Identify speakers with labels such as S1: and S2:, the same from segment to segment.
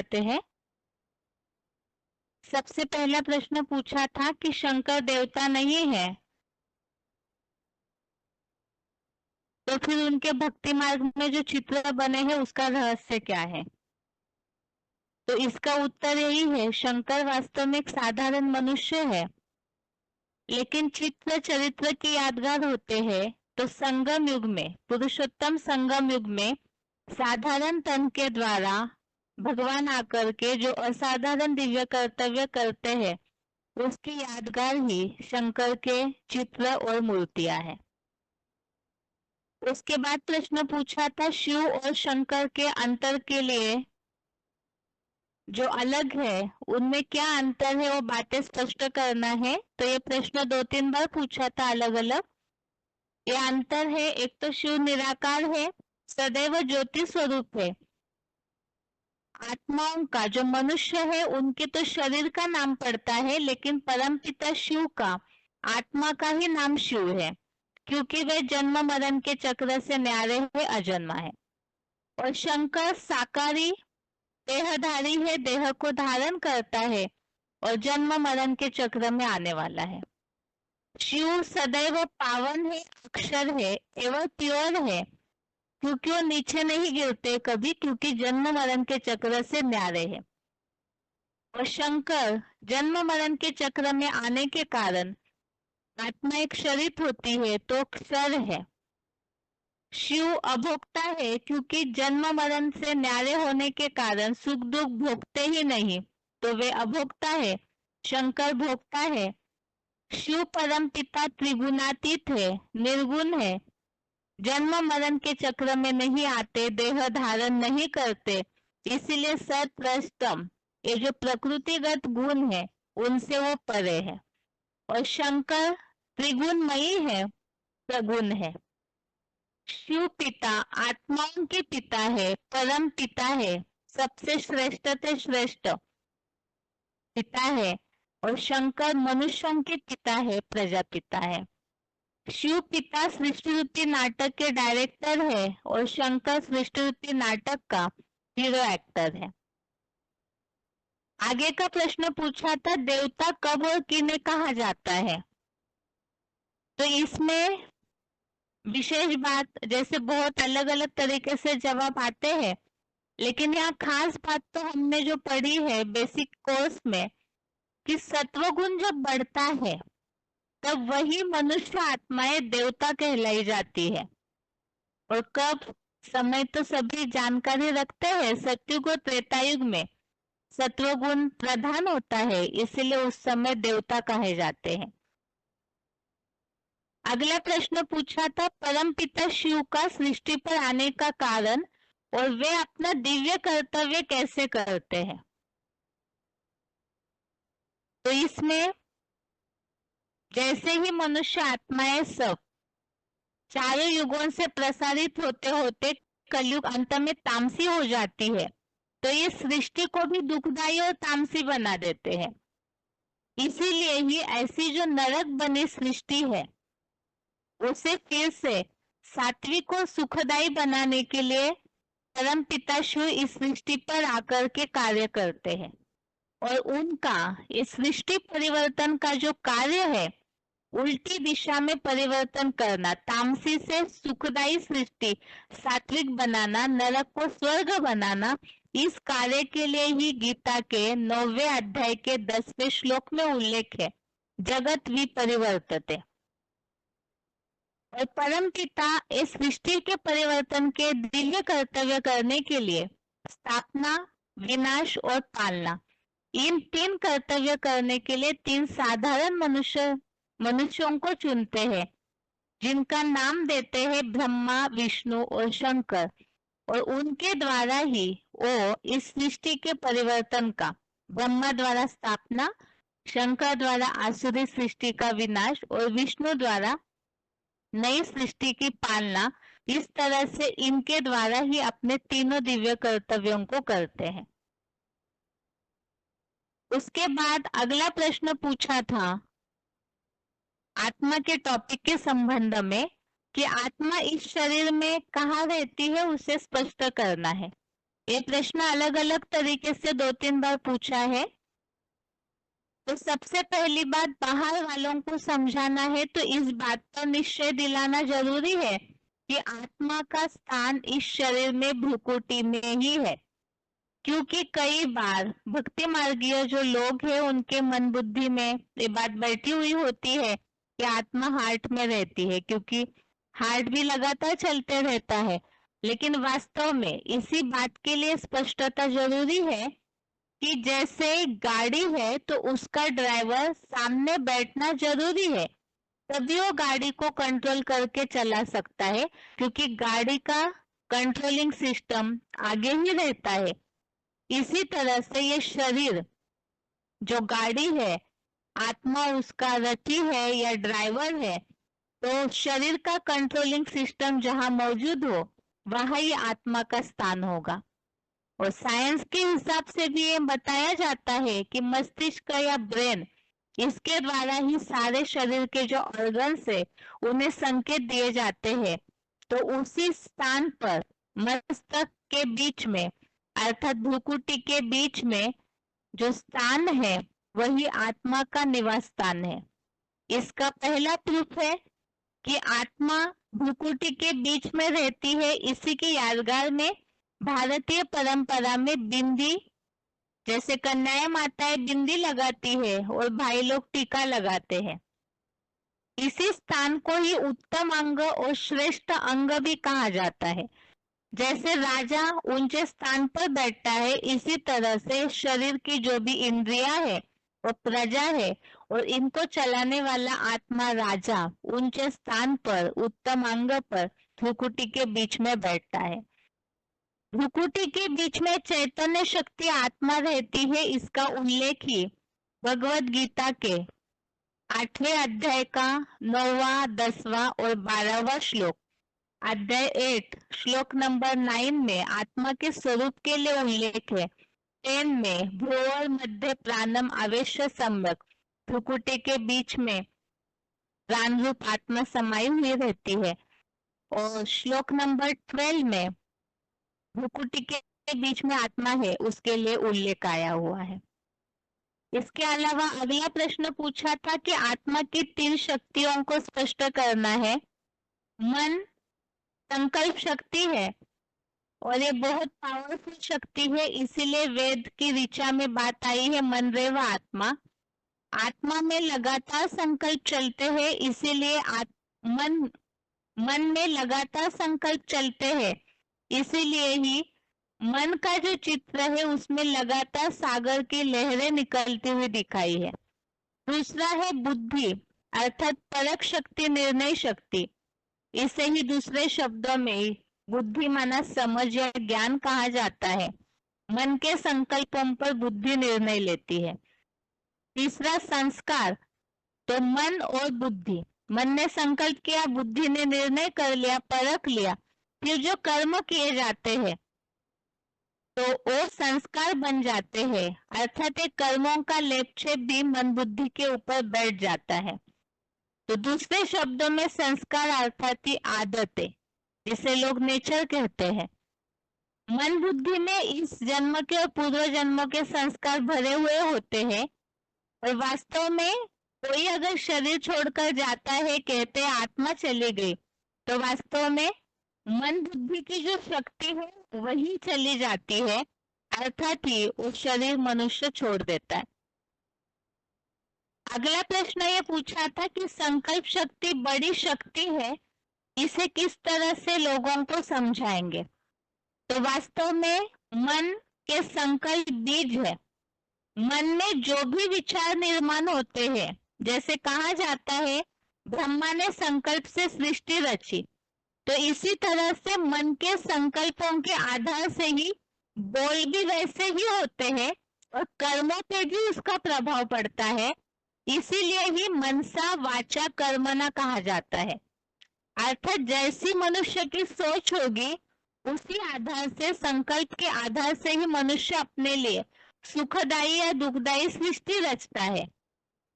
S1: करते हैं। सबसे पहला प्रश्न पूछा था कि शंकर देवता नहीं है, तो फिर उनके भक्ति मार्ग में जो चित्र बने हैं उसका रहस्य क्या है? तो इसका उत्तर यही है, शंकर वास्तव में एक साधारण मनुष्य है, लेकिन चित्र चरित्र की यादगार होते हैं। तो संगम युग में, पुरुषोत्तम संगम युग में साधारण तन के द्वारा भगवान आकर के जो असाधारण दिव्य कर्तव्य करते हैं, उसकी यादगार ही शंकर के चित्र और मूर्तियां हैं। उसके बाद प्रश्न पूछा था शिव और शंकर के अंतर के लिए, जो अलग है उनमें क्या अंतर है वो बातें स्पष्ट करना है। तो ये प्रश्न 2-3 बार पूछा था अलग अलग। ये अंतर है, एक तो शिव निराकार है, सदैव ज्योति स्वरूप है। आत्माओं का जो मनुष्य है उनके तो शरीर का नाम पड़ता है, लेकिन परमपिता शिव का आत्मा का ही नाम शिव है, क्योंकि वे जन्म मरण के चक्र से न्यारे हुए अजन्मा है। और शंकर साकारी देहधारी है, देह को धारण करता है और जन्म मरण के चक्र में आने वाला है। शिव सदैव पावन है, अक्षर है एवं प्योर है, क्योंकि वो नीचे नहीं गिरते कभी, क्योंकि जन्म मरण के चक्र से न्यारे है। और शंकर जन्म मरण के चक्र में आने के कारण आत्मा एक शरीर होती है तो क्षर है। शिव अभोक्ता है, क्योंकि जन्म मरण से न्यारे होने के कारण सुख दुख भोगते ही नहीं, तो वे अभोक्ता है। शंकर भोक्ता है। शिव परम पिता त्रिगुणातीत है, निर्गुण है, जन्म मरण के चक्र में नहीं आते, देह धारण नहीं करते, इसीलिए सत्वस्तम, ये जो प्रकृतिगत गुण है उनसे वो परे है। और शंकर त्रिगुणमयी है, प्रगुण है। शिव पिता आत्माओं के पिता है, परम पिता है, सबसे श्रेष्ठ से श्रेष्ठ पिता है। और शंकर मनुष्यों के पिता है, प्रजापिता है। शिव पिता सृष्टि रूपी नाटक के डायरेक्टर है और शंकर सृष्टि रूपी नाटक का हीरो एक्टर है। आगे का प्रश्न पूछा था देवता कब और किन्हें कहा जाता है। तो इसमें विशेष बात, जैसे बहुत अलग अलग तरीके से जवाब आते हैं, लेकिन यहाँ खास बात तो हमने जो पढ़ी है बेसिक कोर्स में, कि सत्वगुण जब बढ़ता है तब वही मनुष्य आत्माएं देवता कहलाई जाती है। और कब, समय तो सभी जानकारी रखते हैं, सतयुग और त्रेतायुग में सत्वगुण प्रधान होता है, इसलिए उस समय देवता कहे जाते हैं। अगला प्रश्न पूछा था परमपिता शिव का सृष्टि पर आने का कारण और वे अपना दिव्य कर्तव्य कैसे करते हैं। तो इसमें जैसे ही मनुष्य आत्माएं सब चारों युगों से प्रसारित होते होते कलयुग अंत में तामसी हो जाती है, तो ये सृष्टि को भी दुखदाई और तामसी बना देते हैं। इसीलिए ही ऐसी जो नरक बनी सृष्टि है उसे फिर से सात्विक और सुखदाई बनाने के लिए परम पिता शिव इस सृष्टि पर आकर के कार्य करते हैं। और उनका इस सृष्टि परिवर्तन का जो कार्य है, उल्टी दिशा में परिवर्तन करना, तामसी से सुखदायी सृष्टि सात्विक बनाना, नरक को स्वर्ग बनाना, इस कार्य के लिए ही गीता के 9वें अध्याय के 10वें श्लोक में उल्लेख है, जगत विपरिवर्तते। और परम पिता इस सृष्टि के परिवर्तन के दिव्य कर्तव्य करने के लिए स्थापना, विनाश और पालना, इन 3 कर्तव्य करने के लिए 3 साधारण मनुष्यों को चुनते हैं, जिनका नाम देते हैं ब्रह्मा, विष्णु और शंकर। और उनके द्वारा ही वो इस सृष्टि के परिवर्तन का, ब्रह्मा द्वारा स्थापना, शंकर द्वारा आसुरी सृष्टि का विनाश और विष्णु द्वारा नई सृष्टि की पालना, इस तरह से इनके द्वारा ही अपने तीनों दिव्य कर्तव्यों को करते हैं। उसके बाद अगला प्रश्न पूछा था आत्मा के टॉपिक के संबंध में, कि आत्मा इस शरीर में कहाँ रहती है उसे स्पष्ट करना है। ये प्रश्न अलग अलग तरीके से 2-3 बार पूछा है। तो सबसे पहली बात, बाहर वालों को समझाना है तो इस बात पर निश्चय दिलाना जरूरी है कि आत्मा का स्थान इस शरीर में भ्रुकुटी में ही है, क्योंकि कई बार भक्ति मार्गीय जो लोग हैं उनके मन बुद्धि में ये बात बैठी हुई होती है कि आत्मा हार्ट में रहती है, क्योंकि हार्ट भी लगातार चलते रहता है। लेकिन वास्तव में इसी बात के लिए स्पष्टता जरूरी है कि जैसे गाड़ी है तो उसका ड्राइवर सामने बैठना जरूरी है, तभी वो गाड़ी को कंट्रोल करके चला सकता है, क्योंकि गाड़ी का कंट्रोलिंग सिस्टम आगे ही रहता है। इसी तरह से ये शरीर जो गाड़ी है, आत्मा उसका रथी है या ड्राइवर है, तो शरीर का कंट्रोलिंग सिस्टम जहां मौजूद हो वहां ही आत्मा का स्थान होगा। और साइंस के हिसाब से भी ये बताया जाता है कि मस्तिष्क या ब्रेन, इसके द्वारा ही सारे शरीर के जो ऑर्गन्स है उन्हें संकेत दिए जाते हैं। तो उसी स्थान पर मस्तक के बीच में अर्थात भ्रुकुटी के बीच में जो स्थान है वही आत्मा का निवास स्थान है। इसका पहला प्रूफ है कि आत्मा भ्रुकुटी के बीच में रहती है। इसी की यादगार में भारतीय परंपरा में बिंदी, जैसे कन्याएं माताएं बिंदी लगाती है और भाई लोग टीका लगाते हैं। इसी स्थान को ही उत्तम अंग और श्रेष्ठ अंग भी कहा जाता है। जैसे राजा ऊंचे स्थान पर बैठता है, इसी तरह से शरीर की जो भी इंद्रियां है वो प्रजा है, और इनको चलाने वाला आत्मा राजा ऊंचे स्थान पर उत्तम अंग पर भ्रुकुटी के बीच में बैठता है। भ्रुकुटी के बीच में चैतन्य शक्ति आत्मा रहती है, इसका उल्लेख ही भगवद गीता के 8वें अध्याय का 9वां, 10वां और 12वां श्लोक, अध्याय 8 श्लोक नंबर 9 में आत्मा के स्वरूप के लिए उल्लेख है। 10 में भ्रुवर मध्य प्राणम आवेश सम्यक, भ्रुकुटी के बीच में प्राण रूप आत्मा समाई हुई रहती है। और श्लोक नंबर 12 में भ्रुकुटी के बीच में आत्मा है, उसके लिए उल्लेख आया हुआ है। इसके अलावा अगला प्रश्न पूछा था कि आत्मा की 3 शक्तियों को स्पष्ट करना है। मन संकल्प शक्ति है और ये बहुत पावरफुल शक्ति है, इसीलिए वेद की ऋचा में बात आई है मन रेव आत्मा। आत्मा में लगातार संकल्प चलते हैं, इसीलिए मन में लगातार संकल्प चलते हैं, इसीलिए ही मन का जो चित्र है उसमें लगातार सागर की लहरें निकलती हुई दिखाई है। दूसरा है बुद्धि अर्थात परक शक्ति, निर्णय शक्ति। इसे ही दूसरे शब्दों में बुद्धि माना समझ या ज्ञान कहा जाता है। मन के संकल्पों पर बुद्धि निर्णय लेती है। तीसरा संस्कार, तो मन और बुद्धि, मन ने संकल्प किया, बुद्धि ने निर्णय कर लिया, परख लिया, फिर जो कर्म किए जाते हैं तो वो संस्कार बन जाते हैं, अर्थात एक कर्मों का लेपछेप भी मन बुद्धि के ऊपर बैठ जाता है। तो दूसरे शब्दों में संस्कार अर्थात ही आदतें, जिसे लोग नेचर कहते हैं। मन बुद्धि में इस जन्म के और पूर्व जन्मों के संस्कार भरे हुए होते हैं। और वास्तव में कोई अगर शरीर छोड़कर जाता है, कहते आत्मा चली गई, तो वास्तव में मन बुद्धि की जो शक्ति है वही चली जाती है, अर्थात ही वो शरीर मनुष्य छोड़ देता है। अगला प्रश्न ये पूछा था कि संकल्प शक्ति बड़ी शक्ति है, इसे किस तरह से लोगों को समझाएंगे। तो वास्तव में मन के संकल्प बीज है। मन में जो भी विचार निर्माण होते हैं, जैसे कहा जाता है ब्रह्मा ने संकल्प से सृष्टि रची, तो इसी तरह से मन के संकल्पों के आधार से ही बोल भी वैसे ही होते हैं और कर्मों पे भी उसका प्रभाव पड़ता है। इसीलिए ही मनसा वाचा कर्मणा कहा जाता है। अर्थात जैसी मनुष्य की सोच होगी उसी आधार से, संकल्प के आधार से ही मनुष्य अपने लिए सुखदायी या दुखदायी सृष्टि रचता है।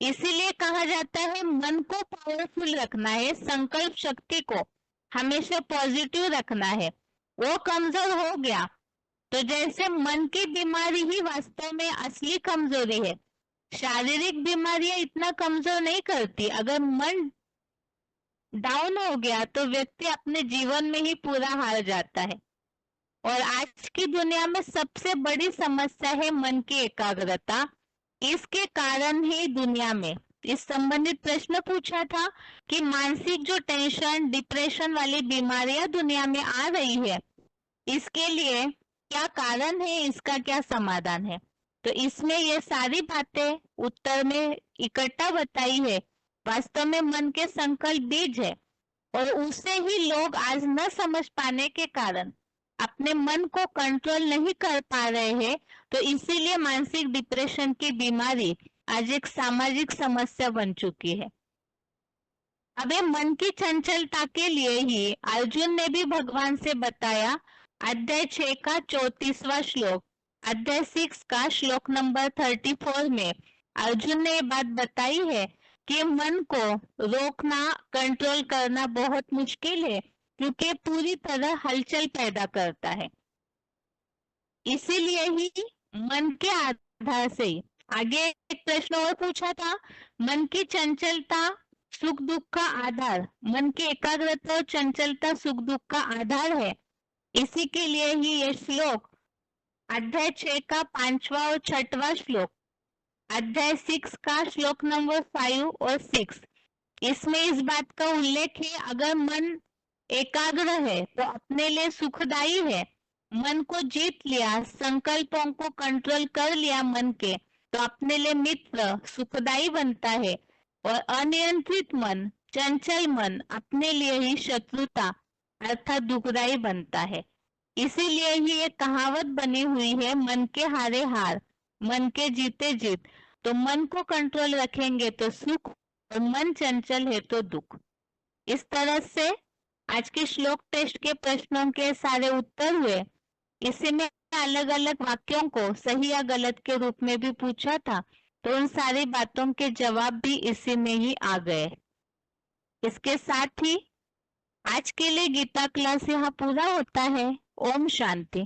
S1: इसीलिए कहा जाता है मन को पावरफुल रखना है, संकल्प शक्ति को हमेशा पॉजिटिव रखना है। वो कमजोर हो गया तो जैसे मन की बीमारी ही वास्तव में असली कमजोरी है। शारीरिक बीमारियां इतना कमजोर नहीं करती। अगर मन डाउन हो गया तो व्यक्ति अपने जीवन में ही पूरा हार जाता है। और आज की दुनिया में सबसे बड़ी समस्या है मन की एकाग्रता। इसके कारण ही दुनिया में इस संबंधित प्रश्न पूछा था कि मानसिक जो टेंशन, डिप्रेशन वाली बीमारियां दुनिया में आ रही है, इसके लिए क्या कारण है, इसका क्या समाधान है। तो इसमें ये सारी बातें उत्तर में इकट्ठा बताई है। वास्तव में मन के संकल्प बीज है और उसे ही लोग आज न समझ पाने के कारण अपने मन को कंट्रोल नहीं कर पा रहे हैं। तो इसीलिए मानसिक डिप्रेशन की बीमारी आज एक सामाजिक समस्या बन चुकी है। अब ये मन की चंचलता के लिए ही अर्जुन ने भी भगवान से बताया। अध्याय 6 का 34वां श्लोक, अध्याय 6 का श्लोक नंबर 34 में अर्जुन ने ये बात बताई है कि मन को रोकना, कंट्रोल करना बहुत मुश्किल है, क्योंकि पूरी तरह हलचल पैदा करता है। इसीलिए ही मन के आधार से ही आगे एक प्रश्न और पूछा था, मन की चंचलता सुख दुख का आधार, मन की एकाग्रता और चंचलता सुख दुख का आधार है। इसी के लिए ही ये श्लोक अध्याय 6 का 5वां और 6वां श्लोक, अध्याय 6 का श्लोक नंबर 5 और 6, इसमें इस बात का उल्लेख है, अगर मन एकाग्र है तो अपने लिए सुखदायी है। मन को जीत लिया, संकल्पों को कंट्रोल कर लिया मन के, तो अपने लिए मित्र सुखदायी बनता है। और अनियंत्रित मन, चंचल मन अपने लिए ही शत्रुता अर्थात दुखदायी बनता है। इसीलिए ही ये कहावत बनी हुई है, मन के हारे हार, मन के जीते जीत। तो मन को कंट्रोल रखेंगे तो सुख और मन चंचल है तो दुख। इस तरह से आज के श्लोक टेस्ट के प्रश्नों के सारे उत्तर हुए। इसी में अलग अलग वाक्यों को सही या गलत के रूप में भी पूछा था, तो उन सारी बातों के जवाब भी इसी में ही आ गए। इसके साथ ही आज के लिए गीता क्लास यहाँ पूरा होता है। ओम शांति।